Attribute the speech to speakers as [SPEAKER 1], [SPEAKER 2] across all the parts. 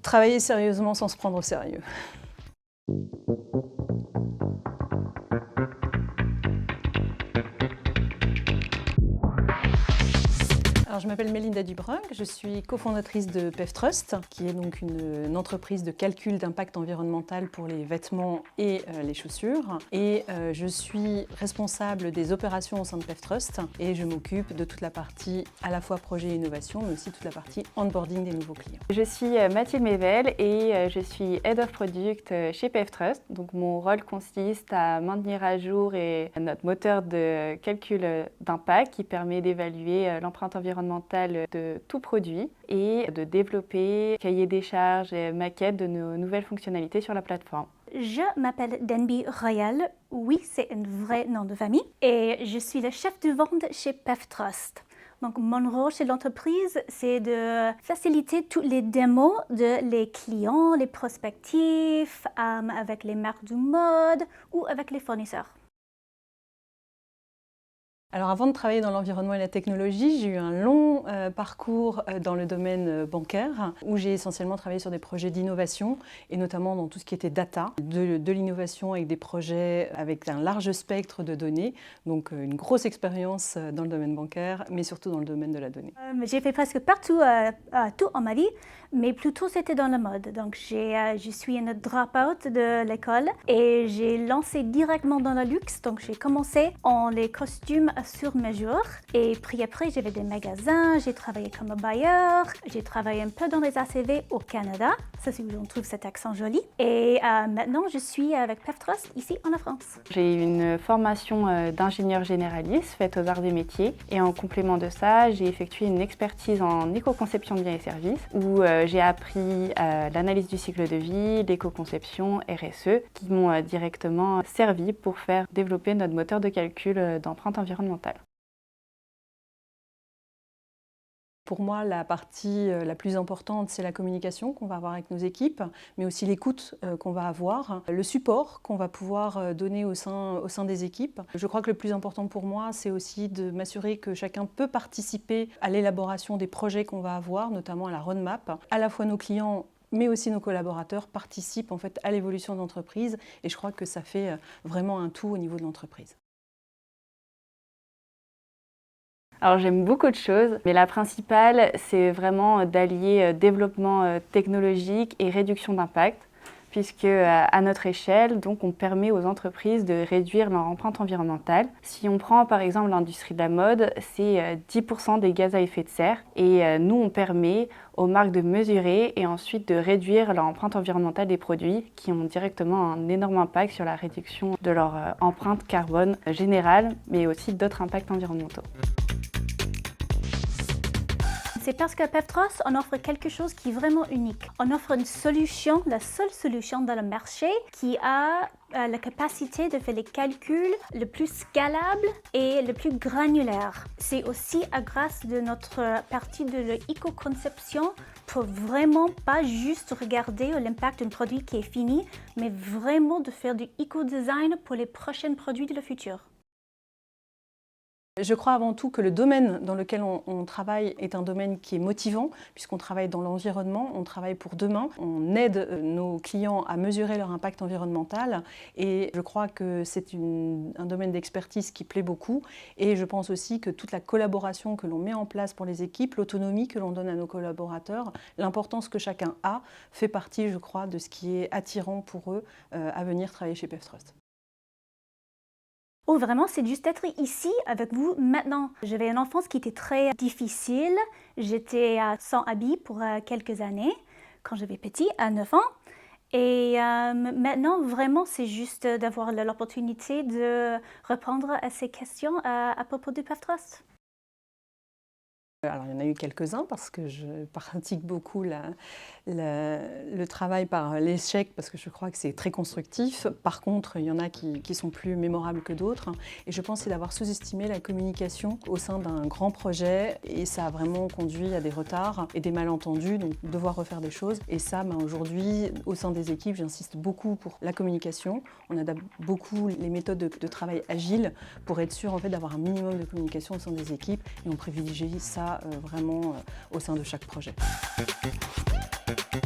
[SPEAKER 1] Travailler sérieusement sans se prendre au sérieux. Alors, je m'appelle Mélinda Dubrun, je suis cofondatrice de PevTrust, qui est donc une entreprise de calcul d'impact environnemental pour les vêtements et les chaussures. Et je suis responsable des opérations au sein de PevTrust et je m'occupe de toute la partie à la fois projet et innovation, mais aussi toute la partie onboarding des nouveaux clients.
[SPEAKER 2] Je suis Mathilde Mével et je suis Head of Product chez PevTrust. Donc mon rôle consiste à maintenir à jour notre moteur de calcul d'impact qui permet d'évaluer l'empreinte environnementale de tout produit et de développer cahier des charges et maquettes de nos nouvelles fonctionnalités sur la plateforme.
[SPEAKER 3] Je m'appelle Denby Royal, oui c'est un vrai nom de famille, et je suis le chef de vente chez PevTrust. Donc mon rôle chez l'entreprise, c'est de faciliter toutes les démos de les clients, les prospectifs, avec les marques du mode ou avec les fournisseurs.
[SPEAKER 1] Alors avant de travailler dans l'environnement et la technologie, j'ai eu un long parcours dans le domaine bancaire où j'ai essentiellement travaillé sur des projets d'innovation et notamment dans tout ce qui était data, de l'innovation avec des projets avec un large spectre de données, donc une grosse expérience dans le domaine bancaire mais surtout dans le domaine de la donnée.
[SPEAKER 3] J'ai fait presque partout, tout en ma vie, mais plutôt c'était dans la mode. Donc je suis une drop-out de l'école et j'ai lancé directement dans le luxe. Donc j'ai commencé en les costumes sur mesure et puis après j'avais des magasins, j'ai travaillé comme buyer, j'ai travaillé un peu dans les ACV au Canada, ça c'est où on trouve cet accent joli, et maintenant je suis avec PevTrust ici en France.
[SPEAKER 2] J'ai eu une formation d'ingénieur généraliste faite aux arts des métiers et en complément de ça j'ai effectué une expertise en éco-conception de biens et services où j'ai appris l'analyse du cycle de vie, l'éco-conception, RSE qui m'ont directement servi pour faire développer notre moteur de calcul d'empreinte environnementale.
[SPEAKER 1] Pour moi, la partie la plus importante, c'est la communication qu'on va avoir avec nos équipes, mais aussi l'écoute qu'on va avoir, le support qu'on va pouvoir donner au sein des équipes. Je crois que le plus important pour moi, c'est aussi de m'assurer que chacun peut participer à l'élaboration des projets qu'on va avoir, notamment à la roadmap. À la fois nos clients, mais aussi nos collaborateurs participent en fait à l'évolution de l'entreprise et je crois que ça fait vraiment un tout au niveau de l'entreprise.
[SPEAKER 2] Alors j'aime beaucoup de choses, mais la principale, c'est vraiment d'allier développement technologique et réduction d'impact, puisque à notre échelle, donc, on permet aux entreprises de réduire leur empreinte environnementale. Si on prend par exemple l'industrie de la mode, c'est 10% des gaz à effet de serre, et nous on permet aux marques de mesurer et ensuite de réduire leur empreinte environnementale des produits qui ont directement un énorme impact sur la réduction de leur empreinte carbone générale, mais aussi d'autres impacts environnementaux.
[SPEAKER 3] C'est parce qu'à PevTrust, on offre quelque chose qui est vraiment unique. On offre une solution, la seule solution dans le marché qui a la capacité de faire les calculs le plus scalable et le plus granulaire. C'est aussi grâce de notre partie de l'éco-conception pour vraiment pas juste regarder l'impact d'un produit qui est fini, mais vraiment de faire du éco-design pour les prochains produits de le futur.
[SPEAKER 1] Je crois avant tout que le domaine dans lequel on travaille est un domaine qui est motivant, puisqu'on travaille dans l'environnement, on travaille pour demain, on aide nos clients à mesurer leur impact environnemental et je crois que c'est un domaine d'expertise qui plaît beaucoup et je pense aussi que toute la collaboration que l'on met en place pour les équipes, l'autonomie que l'on donne à nos collaborateurs, l'importance que chacun a, fait partie, je crois, de ce qui est attirant pour eux à venir travailler chez PevTrust.
[SPEAKER 3] Oh, vraiment, c'est juste d'être ici avec vous maintenant. J'avais une enfance qui était très difficile. J'étais sans habits pour quelques années, quand j'avais petit, à 9 ans. Et maintenant, vraiment, c'est juste d'avoir l'opportunité de répondre à ces questions à propos du PevTrust.
[SPEAKER 1] Alors, il y en a eu quelques-uns parce que je pratique beaucoup le travail par l'échec parce que je crois que c'est très constructif. Par contre, il y en a qui sont plus mémorables que d'autres. Et je pense que c'est d'avoir sous-estimé la communication au sein d'un grand projet et ça a vraiment conduit à des retards et des malentendus, donc devoir refaire des choses. Et ça, aujourd'hui, au sein des équipes, j'insiste beaucoup pour la communication. On adapte beaucoup les méthodes de travail agiles pour être sûr en fait, d'avoir un minimum de communication au sein des équipes et on privilégie ça vraiment au sein de chaque projet.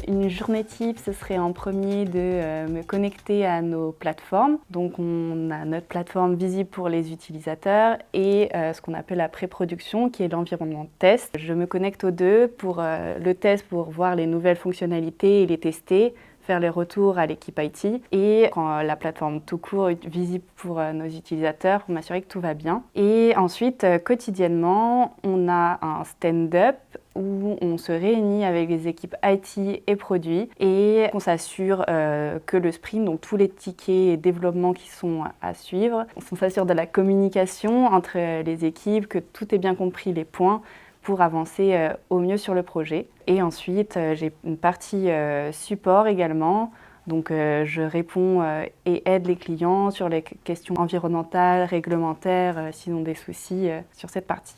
[SPEAKER 2] Une journée type, ce serait en premier de me connecter à nos plateformes. Donc on a notre plateforme visible pour les utilisateurs et ce qu'on appelle la pré-production qui est l'environnement de test. Je me connecte aux deux pour le test pour voir les nouvelles fonctionnalités et les tester, faire les retours à l'équipe IT et quand la plateforme tout court est visible pour nos utilisateurs pour m'assurer que tout va bien. Et ensuite, quotidiennement, on a un stand-up où on se réunit avec les équipes IT et produits et on s'assure que le sprint, donc tous les tickets et développements qui sont à suivre, on s'assure de la communication entre les équipes, que tout est bien compris, les points, pour avancer au mieux sur le projet. Et ensuite, j'ai une partie support également. Donc, je réponds et aide les clients sur les questions environnementales, réglementaires, s'ils ont des soucis sur cette partie.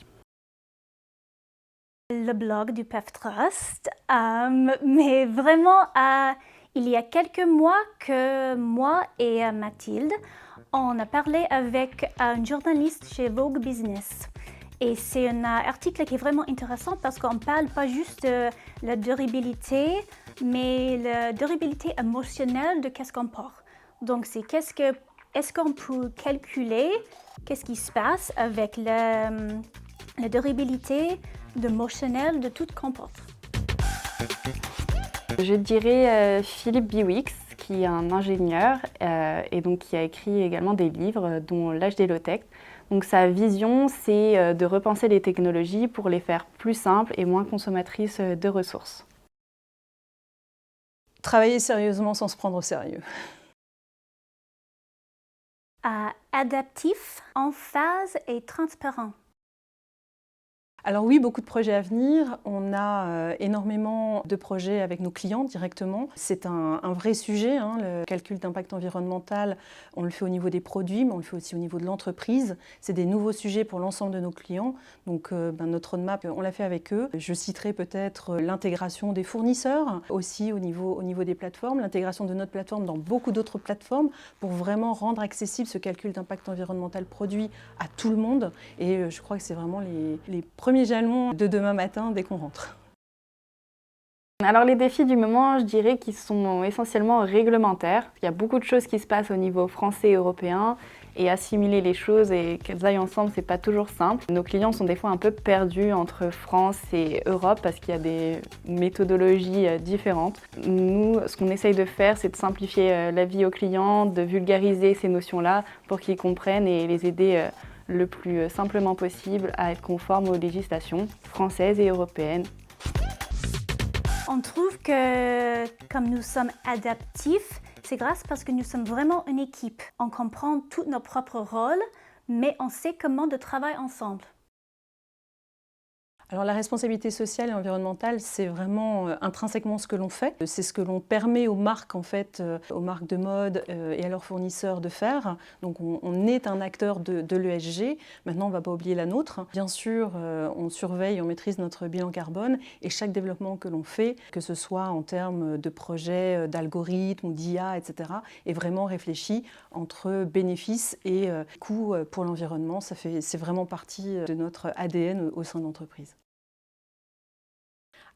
[SPEAKER 3] Le blog du PevTrust, mais vraiment, il y a quelques mois que moi et Mathilde, on a parlé avec un journaliste chez Vogue Business. Et c'est un article qui est vraiment intéressant parce qu'on ne parle pas juste de la durabilité, mais la durabilité émotionnelle de qu'est-ce qu'on porte. Donc, c'est est-ce qu'on peut calculer qu'est-ce qui se passe avec la durabilité émotionnelle de tout qu'on porte.
[SPEAKER 2] Je dirais Philippe Biwix, qui est un ingénieur et donc qui a écrit également des livres, dont L'âge des low-tech. Donc sa vision, c'est de repenser les technologies pour les faire plus simples et moins consommatrices de ressources.
[SPEAKER 1] Travailler sérieusement sans se prendre au sérieux.
[SPEAKER 3] Adaptif, en phase et transparent.
[SPEAKER 1] Alors oui, beaucoup de projets à venir. On a énormément de projets avec nos clients directement. C'est un vrai sujet, hein, le calcul d'impact environnemental. On le fait au niveau des produits, mais on le fait aussi au niveau de l'entreprise. C'est des nouveaux sujets pour l'ensemble de nos clients. Donc notre roadmap, on l'a fait avec eux. Je citerai peut-être l'intégration des fournisseurs, aussi au niveau des plateformes, l'intégration de notre plateforme dans beaucoup d'autres plateformes pour vraiment rendre accessible ce calcul d'impact environnemental produit à tout le monde. Et je crois que c'est vraiment les premiers jalons de demain matin dès qu'on rentre.
[SPEAKER 2] Alors les défis du moment, je dirais qu'ils sont essentiellement réglementaires. Il y a beaucoup de choses qui se passent au niveau français et européen et assimiler les choses et qu'elles aillent ensemble, c'est pas toujours simple. Nos clients sont des fois un peu perdus entre France et Europe parce qu'il y a des méthodologies différentes. Nous, ce qu'on essaye de faire, c'est de simplifier la vie aux clients, de vulgariser ces notions-là pour qu'ils comprennent et les aider le plus simplement possible à être conformes aux législations françaises et européennes.
[SPEAKER 3] On trouve que comme nous sommes adaptifs, c'est grâce parce que nous sommes vraiment une équipe. On comprend tous nos propres rôles, mais on sait comment de travailler ensemble.
[SPEAKER 1] Alors la responsabilité sociale et environnementale, c'est vraiment intrinsèquement ce que l'on fait. C'est ce que l'on permet aux marques, en fait, aux marques de mode et à leurs fournisseurs de faire. Donc on est un acteur de l'ESG. Maintenant, on ne va pas oublier la nôtre. Bien sûr, on surveille, on maîtrise notre bilan carbone et chaque développement que l'on fait, que ce soit en termes de projets, d'algorithmes ou d'IA, etc., est vraiment réfléchi entre bénéfices et coûts pour l'environnement. C'est vraiment partie de notre ADN au sein de l'entreprise.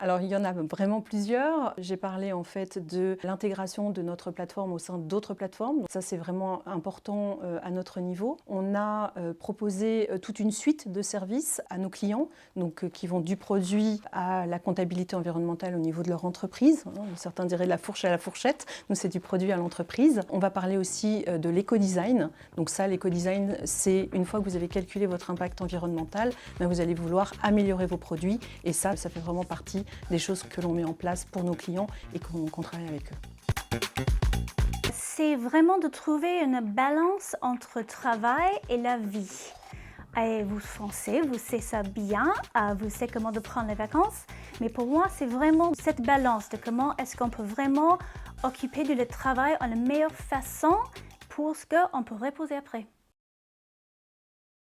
[SPEAKER 1] Alors, il y en a vraiment plusieurs. J'ai parlé en fait de l'intégration de notre plateforme au sein d'autres plateformes. Donc ça, c'est vraiment important à notre niveau. On a proposé toute une suite de services à nos clients, donc, qui vont du produit à la comptabilité environnementale au niveau de leur entreprise. Certains diraient de la fourche à la fourchette. Nous, c'est du produit à l'entreprise. On va parler aussi de l'éco-design. Donc ça, l'éco-design, c'est une fois que vous avez calculé votre impact environnemental, vous allez vouloir améliorer vos produits. Et ça fait vraiment partie des choses que l'on met en place pour nos clients et qu'on travaille avec eux.
[SPEAKER 3] C'est vraiment de trouver une balance entre travail et la vie. Et vous Français, vous savez ça bien, vous savez comment de prendre les vacances, mais pour moi, c'est vraiment cette balance de comment est-ce qu'on peut vraiment occuper du travail en la meilleure façon pour ce qu'on peut reposer après.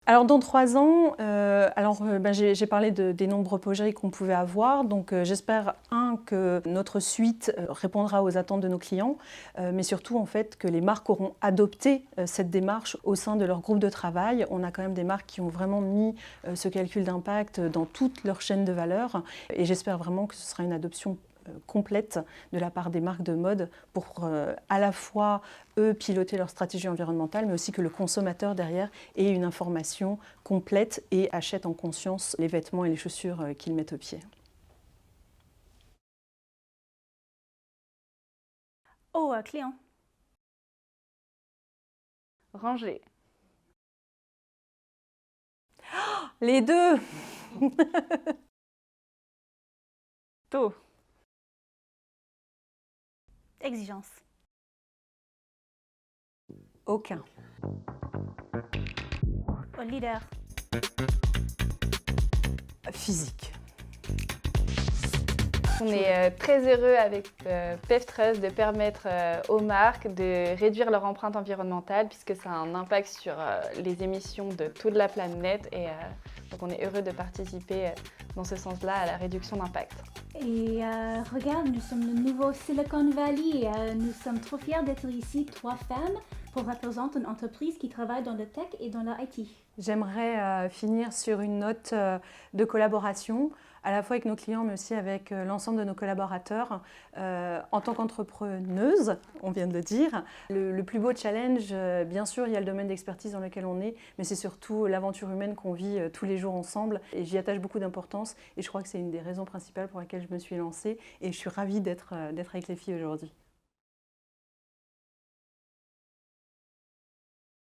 [SPEAKER 1] Alors dans 3 ans, j'ai parlé des nombreux projets qu'on pouvait avoir, donc j'espère que notre suite répondra aux attentes de nos clients, mais surtout en fait que les marques auront adopté cette démarche au sein de leur groupe de travail. On a quand même des marques qui ont vraiment mis ce calcul d'impact dans toute leur chaîne de valeur et j'espère vraiment que ce sera une adoption complète de la part des marques de mode pour à la fois, eux, piloter leur stratégie environnementale, mais aussi que le consommateur derrière ait une information complète et achète en conscience les vêtements et les chaussures qu'ils mettent aux pieds.
[SPEAKER 3] Oh, client.
[SPEAKER 2] Ranger.
[SPEAKER 1] Les deux.
[SPEAKER 2] Tôt.
[SPEAKER 3] Exigence.
[SPEAKER 1] Aucun.
[SPEAKER 3] Au leader.
[SPEAKER 1] Physique.
[SPEAKER 2] On est très heureux avec PevTrust de permettre aux marques de réduire leur empreinte environnementale puisque ça a un impact sur les émissions de toute la planète et donc on est heureux de participer dans ce sens-là à la réduction d'impact.
[SPEAKER 3] Et regarde, nous sommes le nouveau Silicon Valley. Nous sommes trop fiers d'être ici, 3 femmes, pour représenter une entreprise qui travaille dans le tech et dans l'IT.
[SPEAKER 1] J'aimerais finir sur une note de collaboration, à la fois avec nos clients, mais aussi avec l'ensemble de nos collaborateurs. En tant qu'entrepreneuse, on vient de le dire, le plus beau challenge, bien sûr, il y a le domaine d'expertise dans lequel on est, mais c'est surtout l'aventure humaine qu'on vit tous les jours ensemble. Et j'y attache beaucoup d'importance et je crois que c'est une des raisons principales pour lesquelles je me suis lancée et je suis ravie d'être avec les filles aujourd'hui.